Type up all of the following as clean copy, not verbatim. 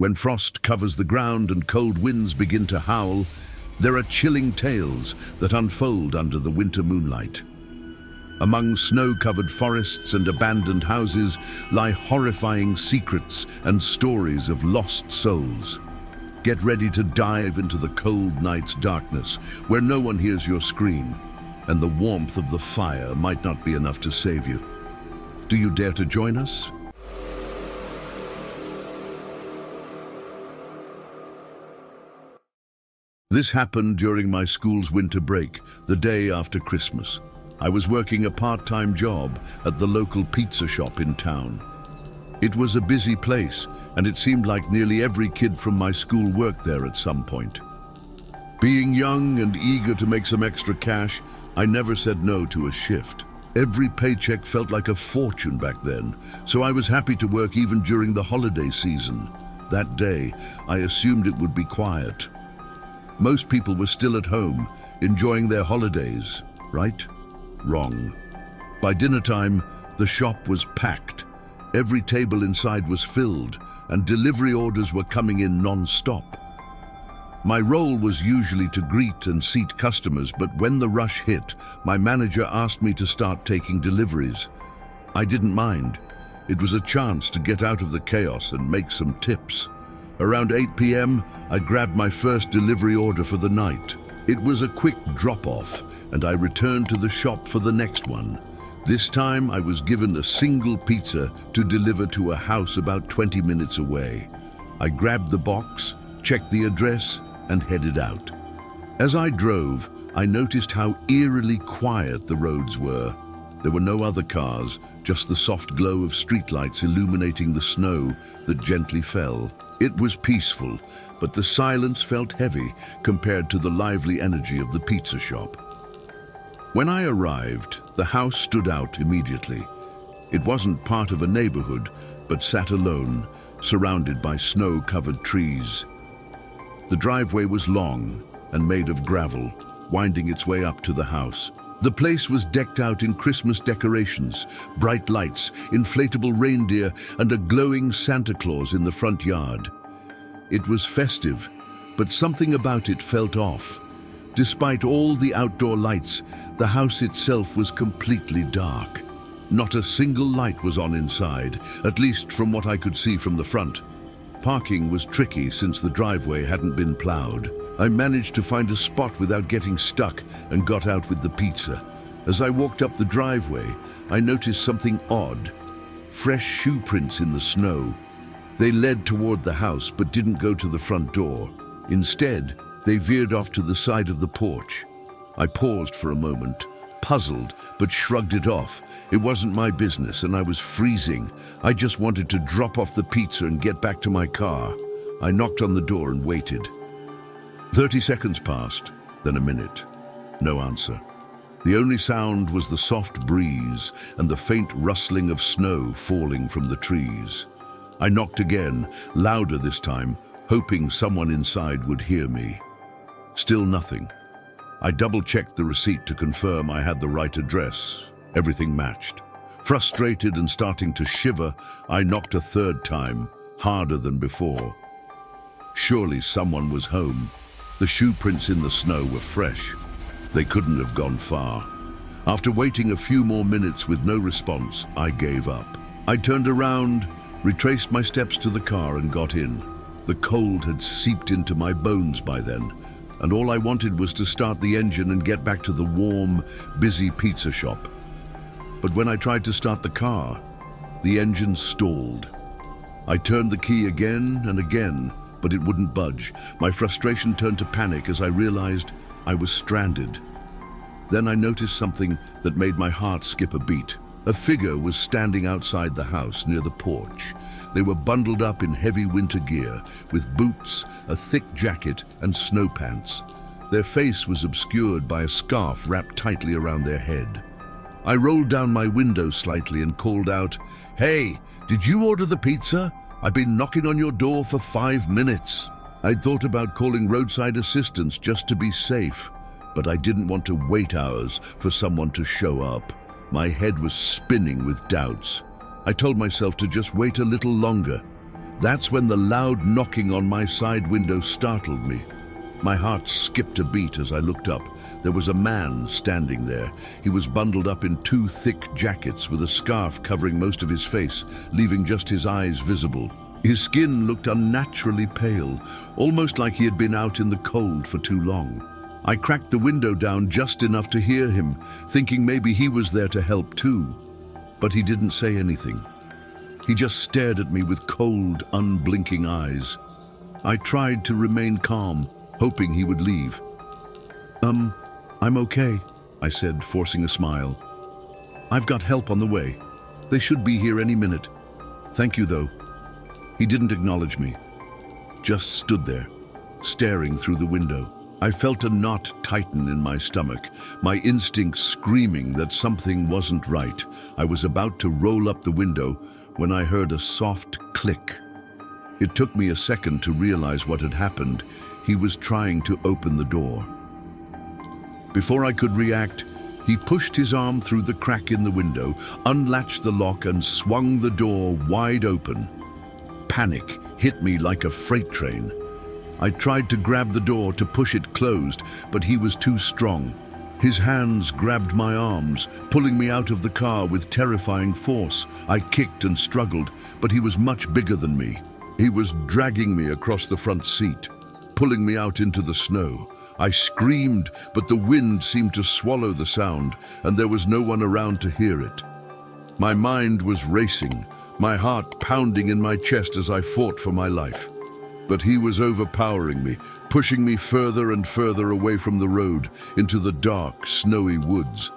When frost covers the ground and cold winds begin to howl, there are chilling tales that unfold under the winter moonlight. Among snow-covered forests and abandoned houses lie horrifying secrets and stories of lost souls. Get ready to dive into the cold night's darkness, where no one hears your scream, and the warmth of the fire might not be enough to save you. Do you dare to join us? This happened during my school's winter break, the day after Christmas. I was working a part-time job at the local pizza shop in town. It was a busy place, and it seemed like nearly every kid from my school worked there at some point. Being young and eager to make some extra cash, I never said no to a shift. Every paycheck felt like a fortune back then, so I was happy to work even during the holiday season. That day, I assumed it would be quiet. Most people were still at home, enjoying their holidays, right? Wrong. By dinner time, the shop was packed. Every table inside was filled, and delivery orders were coming in non-stop. My role was usually to greet and seat customers, but when the rush hit, my manager asked me to start taking deliveries. I didn't mind. It was a chance to get out of the chaos and make some tips. Around 8 p.m., I grabbed my first delivery order for the night. It was a quick drop-off, and I returned to the shop for the next one. This time, I was given a single pizza to deliver to a house about 20 minutes away. I grabbed the box, checked the address, and headed out. As I drove, I noticed how eerily quiet the roads were. There were no other cars, just the soft glow of streetlights illuminating the snow that gently fell. It was peaceful, but the silence felt heavy compared to the lively energy of the pizza shop. When I arrived, the house stood out immediately. It wasn't part of a neighborhood, but sat alone, surrounded by snow-covered trees. The driveway was long and made of gravel, winding its way up to the house. The place was decked out in Christmas decorations, bright lights, inflatable reindeer, and a glowing Santa Claus in the front yard. It was festive, but something about it felt off. Despite all the outdoor lights, the house itself was completely dark. Not a single light was on inside, at least from what I could see from the front. Parking was tricky since the driveway hadn't been plowed. I managed to find a spot without getting stuck and got out with the pizza. As I walked up the driveway, I noticed something odd. Fresh shoe prints in the snow. They led toward the house but didn't go to the front door. Instead, they veered off to the side of the porch. I paused for a moment, puzzled, but shrugged it off. It wasn't my business and I was freezing. I just wanted to drop off the pizza and get back to my car. I knocked on the door and waited. 30 seconds passed, then a minute. No answer. The only sound was the soft breeze and the faint rustling of snow falling from the trees. I knocked again, louder this time, hoping someone inside would hear me. Still nothing. I double-checked the receipt to confirm I had the right address. Everything matched. Frustrated and starting to shiver, I knocked a third time, harder than before. Surely someone was home. The shoe prints in the snow were fresh. They couldn't have gone far. After waiting a few more minutes with no response, I gave up. I turned around, retraced my steps to the car and got in. The cold had seeped into my bones by then, and all I wanted was to start the engine and get back to the warm, busy pizza shop. But when I tried to start the car, the engine stalled. I turned the key again and again, but it wouldn't budge. My frustration turned to panic as I realized I was stranded. Then I noticed something that made my heart skip a beat. A figure was standing outside the house near the porch. They were bundled up in heavy winter gear, with boots, a thick jacket, and snow pants. Their face was obscured by a scarf wrapped tightly around their head. I rolled down my window slightly and called out, "Hey, did you order the pizza? I've been knocking on your door for 5 minutes." I'd thought about calling roadside assistance just to be safe, but I didn't want to wait hours for someone to show up. My head was spinning with doubts. I told myself to just wait a little longer. That's when the loud knocking on my side window startled me. My heart skipped a beat as I looked up. There was a man standing there. He was bundled up in two thick jackets with a scarf covering most of his face, leaving just his eyes visible. His skin looked unnaturally pale, almost like he had been out in the cold for too long. I cracked the window down just enough to hear him, thinking maybe he was there to help too. But he didn't say anything. He just stared at me with cold, unblinking eyes. I tried to remain calm, hoping he would leave. I'm okay, I said, forcing a smile. I've got help on the way. They should be here any minute. Thank you, though. He didn't acknowledge me, just stood there, staring through the window. I felt a knot tighten in my stomach, my instincts screaming that something wasn't right. I was about to roll up the window when I heard a soft click. It took me a second to realize what had happened. He was trying to open the door. Before I could react, he pushed his arm through the crack in the window, unlatched the lock, and swung the door wide open. Panic hit me like a freight train. I tried to grab the door to push it closed, but he was too strong. His hands grabbed my arms, pulling me out of the car with terrifying force. I kicked and struggled, but he was much bigger than me. He was dragging me across the front seat, pulling me out into the snow. I screamed, but the wind seemed to swallow the sound, and there was no one around to hear it. My mind was racing, my heart pounding in my chest as I fought for my life. But he was overpowering me, pushing me further and further away from the road, into the dark, snowy woods.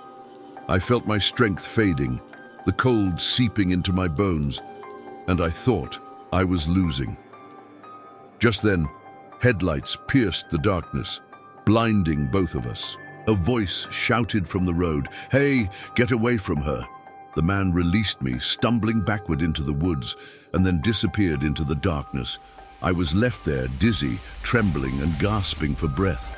I felt my strength fading, the cold seeping into my bones, and I thought I was losing. Just then, headlights pierced the darkness, blinding both of us. A voice shouted from the road, "Hey, get away from her!" The man released me, stumbling backward into the woods, and then disappeared into the darkness. I was left there, dizzy, trembling, and gasping for breath.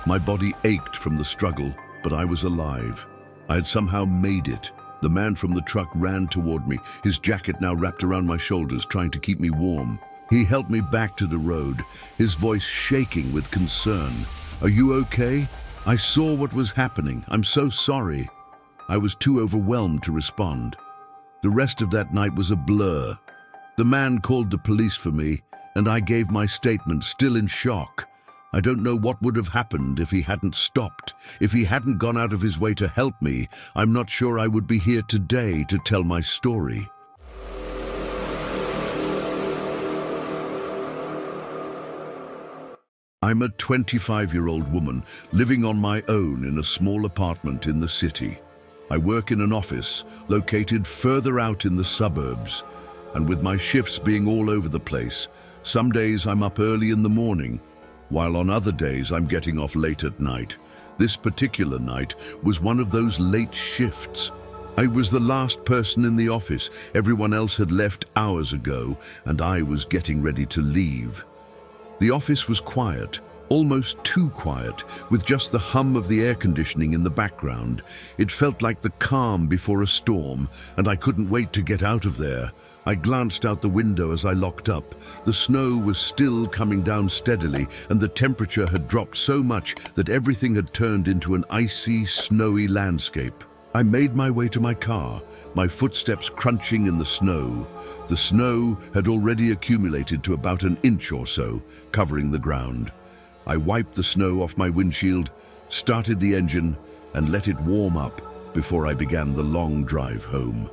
My body ached from the struggle, but I was alive. I had somehow made it. The man from the truck ran toward me, his jacket now wrapped around my shoulders, trying to keep me warm. He helped me back to the road, his voice shaking with concern. "Are you okay? I saw what was happening. I'm so sorry." I was too overwhelmed to respond. The rest of that night was a blur. The man called the police for me, and I gave my statement, still in shock. I don't know what would have happened if he hadn't stopped. If he hadn't gone out of his way to help me, I'm not sure I would be here today to tell my story. I'm a 25-year-old woman living on my own in a small apartment in the city. I work in an office located further out in the suburbs, and with my shifts being all over the place, some days I'm up early in the morning, while on other days I'm getting off late at night. This particular night was one of those late shifts. I was the last person in the office. Everyone else had left hours ago, and I was getting ready to leave. The office was quiet, almost too quiet, with just the hum of the air conditioning in the background. It felt like the calm before a storm, and I couldn't wait to get out of there. I glanced out the window as I locked up. The snow was still coming down steadily, and the temperature had dropped so much that everything had turned into an icy, snowy landscape. I made my way to my car, my footsteps crunching in the snow. The snow had already accumulated to about an inch or so, covering the ground. I wiped the snow off my windshield, started the engine, and let it warm up before I began the long drive home.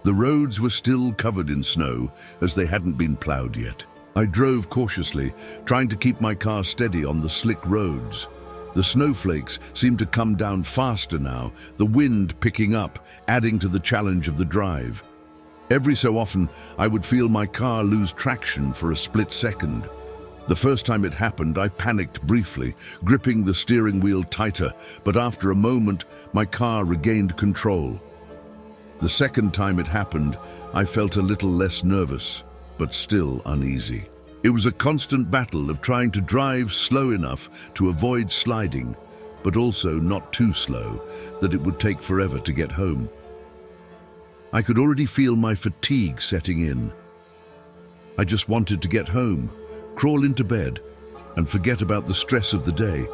The roads were still covered in snow, as they hadn't been plowed yet. I drove cautiously, trying to keep my car steady on the slick roads. The snowflakes seemed to come down faster now, the wind picking up, adding to the challenge of the drive. Every so often, I would feel my car lose traction for a split second. The first time it happened, I panicked briefly, gripping the steering wheel tighter, but after a moment, my car regained control. The second time it happened, I felt a little less nervous, but still uneasy. It was a constant battle of trying to drive slow enough to avoid sliding, but also not too slow that it would take forever to get home. I could already feel my fatigue setting in. I just wanted to get home, crawl into bed, and forget about the stress of the day.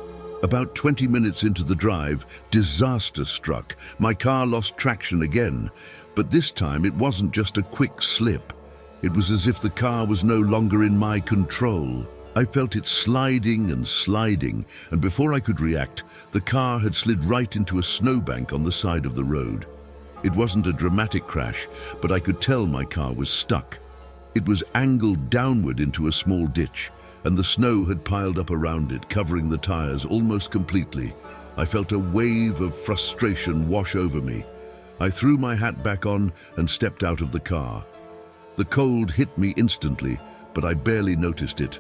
About 20 minutes into the drive, disaster struck. My car lost traction again, but this time it wasn't just a quick slip. It was as if the car was no longer in my control. I felt it sliding, and before I could react, the car had slid right into a snowbank on the side of the road. It wasn't a dramatic crash, but I could tell my car was stuck. It was angled downward into a small ditch, and the snow had piled up around it, covering the tires almost completely. I felt a wave of frustration wash over me. I threw my hat back on and stepped out of the car. The cold hit me instantly, but I barely noticed it.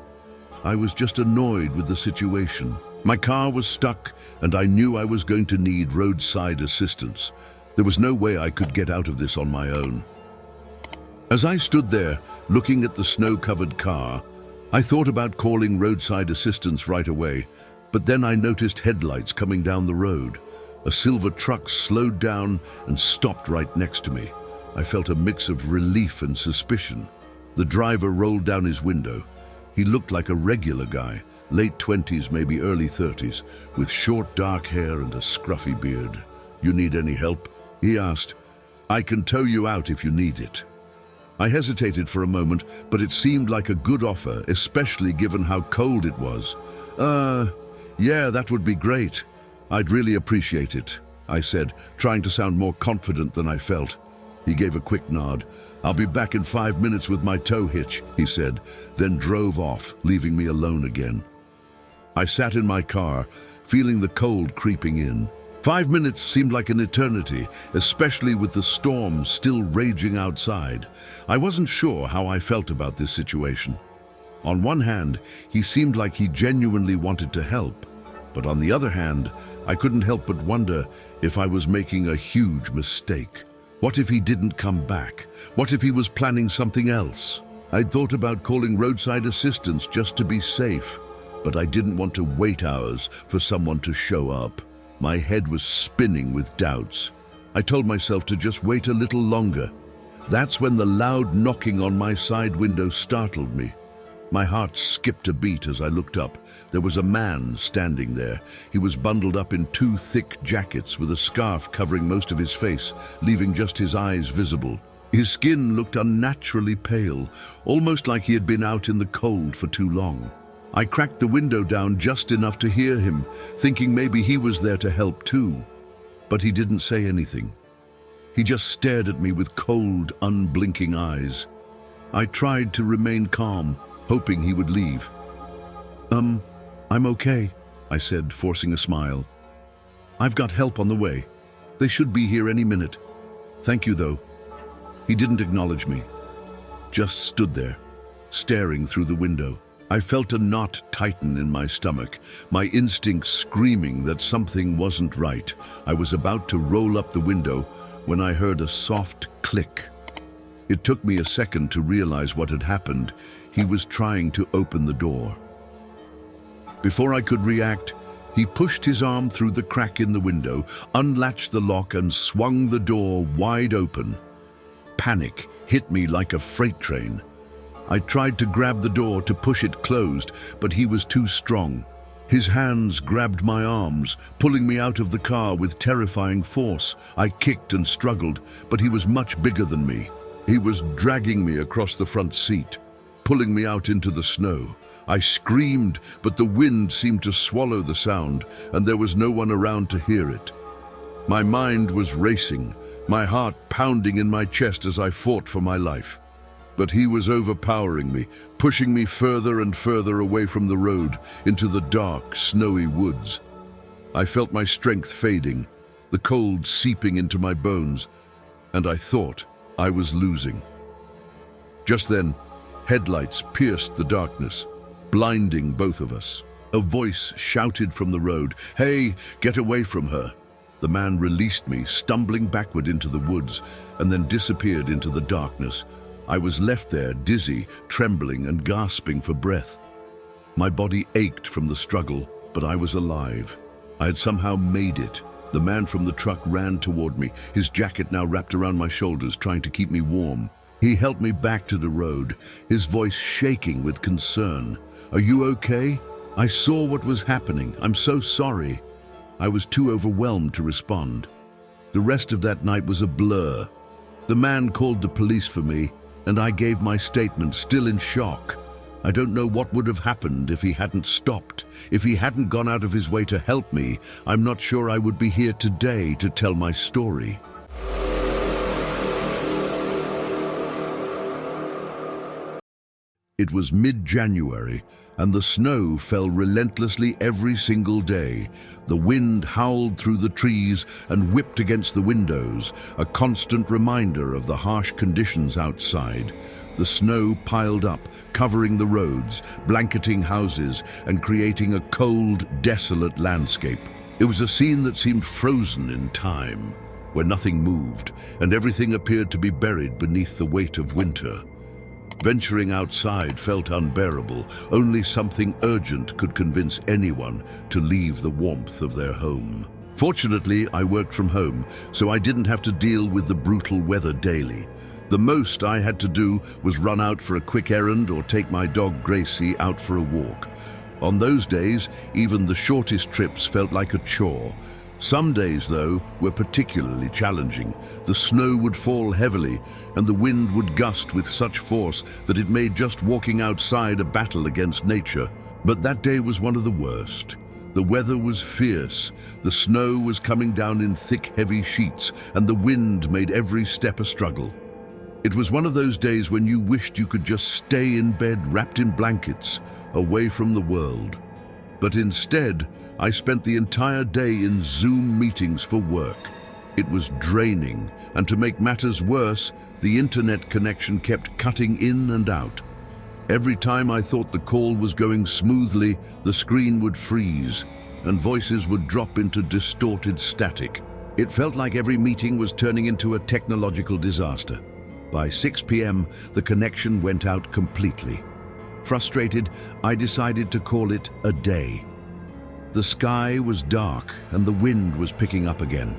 I was just annoyed with the situation. My car was stuck, and I knew I was going to need roadside assistance. There was no way I could get out of this on my own. As I stood there, looking at the snow-covered car, I thought about calling roadside assistance right away, but then I noticed headlights coming down the road. A silver truck slowed down and stopped right next to me. I felt a mix of relief and suspicion. The driver rolled down his window. He looked like a regular guy, late 20s, maybe early 30s, with short dark hair and a scruffy beard. "You need any help?" he asked. "I can tow you out if you need it." I hesitated for a moment, but it seemed like a good offer, especially given how cold it was. Yeah, that would be great. I'd really appreciate it," I said, trying to sound more confident than I felt. He gave a quick nod. "I'll be back in 5 minutes with my tow hitch," he said, then drove off, leaving me alone again. I sat in my car, feeling the cold creeping in. 5 minutes seemed like an eternity, especially with the storm still raging outside. I wasn't sure how I felt about this situation. On one hand, he seemed like he genuinely wanted to help, but on the other hand, I couldn't help but wonder if I was making a huge mistake. What if he didn't come back? What if he was planning something else? I'd thought about calling roadside assistance just to be safe, but I didn't want to wait hours for someone to show up. My head was spinning with doubts. I told myself to just wait a little longer. That's when the loud knocking on my side window startled me. My heart skipped a beat as I looked up. There was a man standing there. He was bundled up in 2 thick jackets with a scarf covering most of his face, leaving just his eyes visible. His skin looked unnaturally pale, almost like he had been out in the cold for too long. I cracked the window down just enough to hear him, thinking maybe he was there to help too. But he didn't say anything. He just stared at me with cold, unblinking eyes. I tried to remain calm, hoping he would leave. I'm okay," I said, forcing a smile. "I've got help on the way. They should be here any minute. Thank you, though." He didn't acknowledge me, just stood there, staring through the window. I felt a knot tighten in my stomach, my instincts screaming that something wasn't right. I was about to roll up the window when I heard a soft click. It took me a second to realize what had happened. He was trying to open the door. Before I could react, he pushed his arm through the crack in the window, unlatched the lock, and swung the door wide open. Panic hit me like a freight train. I tried to grab the door to push it closed, but he was too strong. His hands grabbed my arms, pulling me out of the car with terrifying force. I kicked and struggled, but he was much bigger than me. He was dragging me across the front seat, pulling me out into the snow. I screamed, but the wind seemed to swallow the sound, and there was no one around to hear it. My mind was racing, my heart pounding in my chest as I fought for my life. But he was overpowering me, pushing me further and further away from the road, into the dark, snowy woods. I felt my strength fading, the cold seeping into my bones, and I thought I was losing. Just then, headlights pierced the darkness, blinding both of us. A voice shouted from the road, "Hey, get away from her!" The man released me, stumbling backward into the woods, and then disappeared into the darkness. I was left there, dizzy, trembling, and gasping for breath. My body ached from the struggle, but I was alive. I had somehow made it. The man from the truck ran toward me, his jacket now wrapped around my shoulders, trying to keep me warm. He helped me back to the road, his voice shaking with concern. "Are you okay? I saw what was happening. I'm so sorry." I was too overwhelmed to respond. The rest of that night was a blur. The man called the police for me, and I gave my statement, still in shock. I don't know what would have happened if he hadn't stopped. If he hadn't gone out of his way to help me, I'm not sure I would be here today to tell my story. It was mid-January, and the snow fell relentlessly every single day. The wind howled through the trees and whipped against the windows, a constant reminder of the harsh conditions outside. The snow piled up, covering the roads, blanketing houses, and creating a cold, desolate landscape. It was a scene that seemed frozen in time, where nothing moved, and everything appeared to be buried beneath the weight of winter. Venturing outside felt unbearable. Only something urgent could convince anyone to leave the warmth of their home. Fortunately, I worked from home, so I didn't have to deal with the brutal weather daily. The most I had to do was run out for a quick errand or take my dog Gracie out for a walk. On those days, even the shortest trips felt like a chore. Some days, though, were particularly challenging. The snow would fall heavily, and the wind would gust with such force that it made just walking outside a battle against nature. But that day was one of the worst. The weather was fierce, the snow was coming down in thick, heavy sheets, and the wind made every step a struggle. It was one of those days when you wished you could just stay in bed wrapped in blankets, away from the world. But instead, I spent the entire day in Zoom meetings for work. It was draining, and to make matters worse, the internet connection kept cutting in and out. Every time I thought the call was going smoothly, the screen would freeze, and voices would drop into distorted static. It felt like every meeting was turning into a technological disaster. By 6 p.m., the connection went out completely. Frustrated, I decided to call it a day. The sky was dark and the wind was picking up again.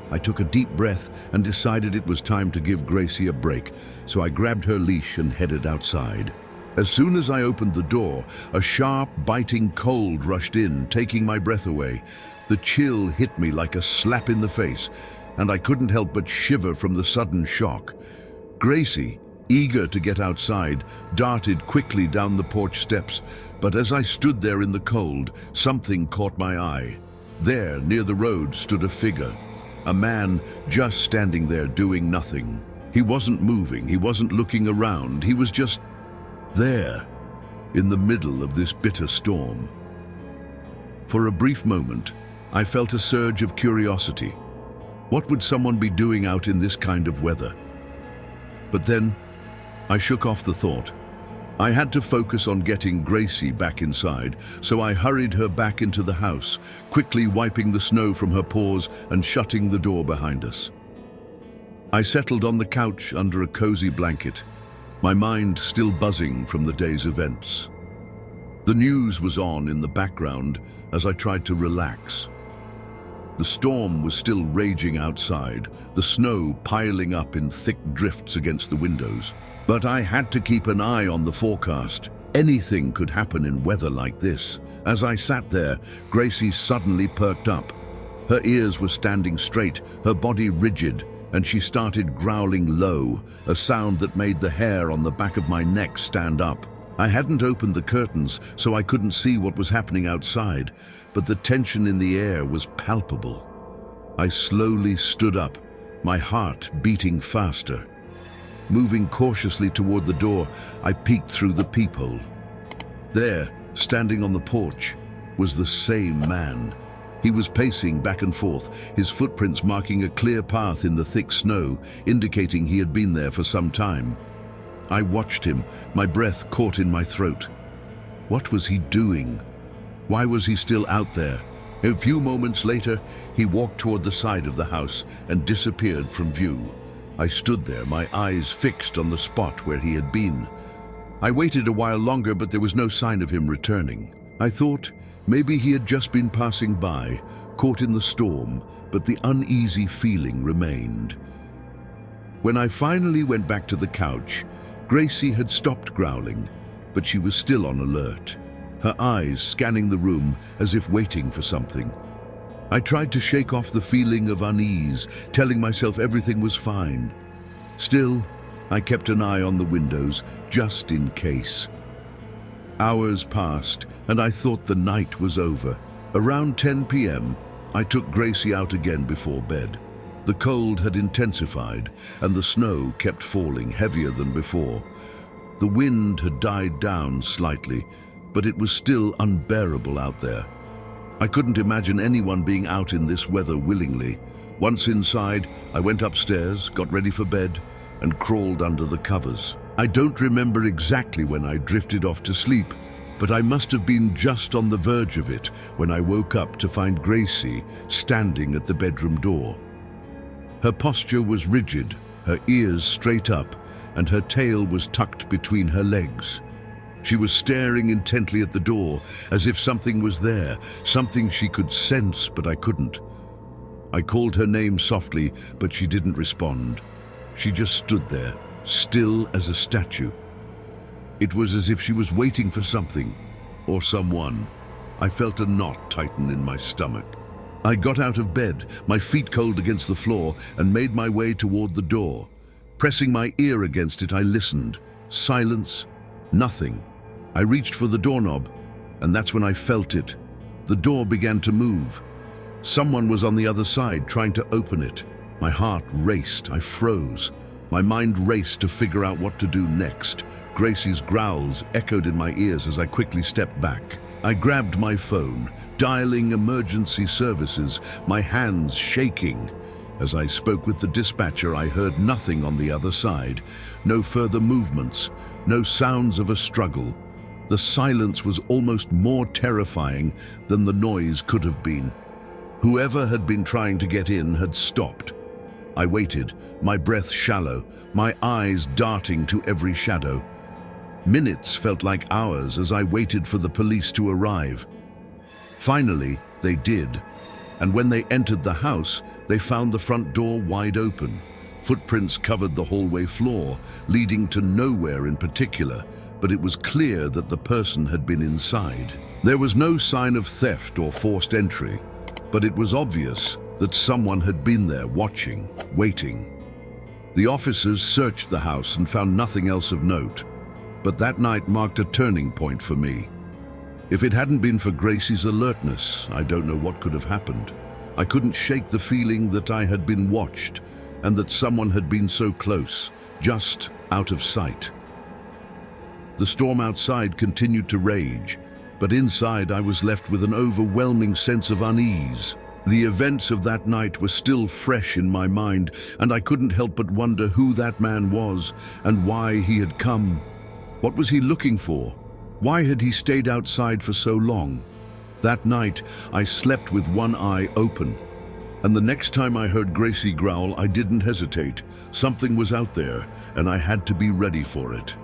I took a deep breath and decided it was time to give Gracie a break, so I grabbed her leash and headed outside. As soon as I opened the door, a sharp, biting cold rushed in, taking my breath away. The chill hit me like a slap in the face, and I couldn't help but shiver from the sudden shock. Gracie, eager to get outside, darted quickly down the porch steps, but as I stood there in the cold, something caught my eye. There, near the road, stood a figure. A man just standing there doing nothing. He wasn't moving, he wasn't looking around, he was just there, in the middle of this bitter storm. For a brief moment, I felt a surge of curiosity. What would someone be doing out in this kind of weather? But then, I shook off the thought. I had to focus on getting Gracie back inside, so I hurried her back into the house, quickly wiping the snow from her paws and shutting the door behind us. I settled on the couch under a cozy blanket, my mind still buzzing from the day's events. The news was on in the background as I tried to relax. The storm was still raging outside, the snow piling up in thick drifts against the windows. But I had to keep an eye on the forecast. Anything could happen in weather like this. As I sat there, Gracie suddenly perked up. Her ears were standing straight, her body rigid, and she started growling low, a sound that made the hair on the back of my neck stand up. I hadn't opened the curtains, so I couldn't see what was happening outside, but the tension in the air was palpable. I slowly stood up, my heart beating faster. Moving cautiously toward the door, I peeked through the peephole. There, standing on the porch, was the same man. He was pacing back and forth, his footprints marking a clear path in the thick snow, indicating he had been there for some time. I watched him, my breath caught in my throat. What was he doing? Why was he still out there? A few moments later, he walked toward the side of the house and disappeared from view. I stood there, my eyes fixed on the spot where he had been. I waited a while longer, but there was no sign of him returning. I thought maybe he had just been passing by, caught in the storm, but the uneasy feeling remained. When I finally went back to the couch, Gracie had stopped growling, but she was still on alert, her eyes scanning the room as if waiting for something. I tried to shake off the feeling of unease, telling myself everything was fine. Still, I kept an eye on the windows, just in case. Hours passed, and I thought the night was over. Around 10 p.m., I took Gracie out again before bed. The cold had intensified, and the snow kept falling heavier than before. The wind had died down slightly, but it was still unbearable out there. I couldn't imagine anyone being out in this weather willingly. Once inside, I went upstairs, got ready for bed, and crawled under the covers. I don't remember exactly when I drifted off to sleep, but I must have been just on the verge of it when I woke up to find Gracie standing at the bedroom door. Her posture was rigid, her ears straight up, and her tail was tucked between her legs. She was staring intently at the door, as if something was there, something she could sense, but I couldn't. I called her name softly, but she didn't respond. She just stood there, still as a statue. It was as if she was waiting for something, or someone. I felt a knot tighten in my stomach. I got out of bed, my feet cold against the floor, and made my way toward the door. Pressing my ear against it, I listened. Silence, nothing. I reached for the doorknob, and that's when I felt it. The door began to move. Someone was on the other side, trying to open it. My heart raced, I froze. My mind raced to figure out what to do next. Gracie's growls echoed in my ears as I quickly stepped back. I grabbed my phone, dialing emergency services, my hands shaking. As I spoke with the dispatcher, I heard nothing on the other side. No further movements, no sounds of a struggle. The silence was almost more terrifying than the noise could have been. Whoever had been trying to get in had stopped. I waited, my breath shallow, my eyes darting to every shadow. Minutes felt like hours as I waited for the police to arrive. Finally, they did. And when they entered the house, they found the front door wide open. Footprints covered the hallway floor, leading to nowhere in particular, but it was clear that the person had been inside. There was no sign of theft or forced entry, but it was obvious that someone had been there watching, waiting. The officers searched the house and found nothing else of note, but that night marked a turning point for me. If it hadn't been for Gracie's alertness, I don't know what could have happened. I couldn't shake the feeling that I had been watched and that someone had been so close, just out of sight. The storm outside continued to rage, but inside I was left with an overwhelming sense of unease. The events of that night were still fresh in my mind, and I couldn't help but wonder who that man was and why he had come. What was he looking for? Why had he stayed outside for so long? That night, I slept with one eye open. And the next time I heard Gracie growl, I didn't hesitate. Something was out there, and I had to be ready for it.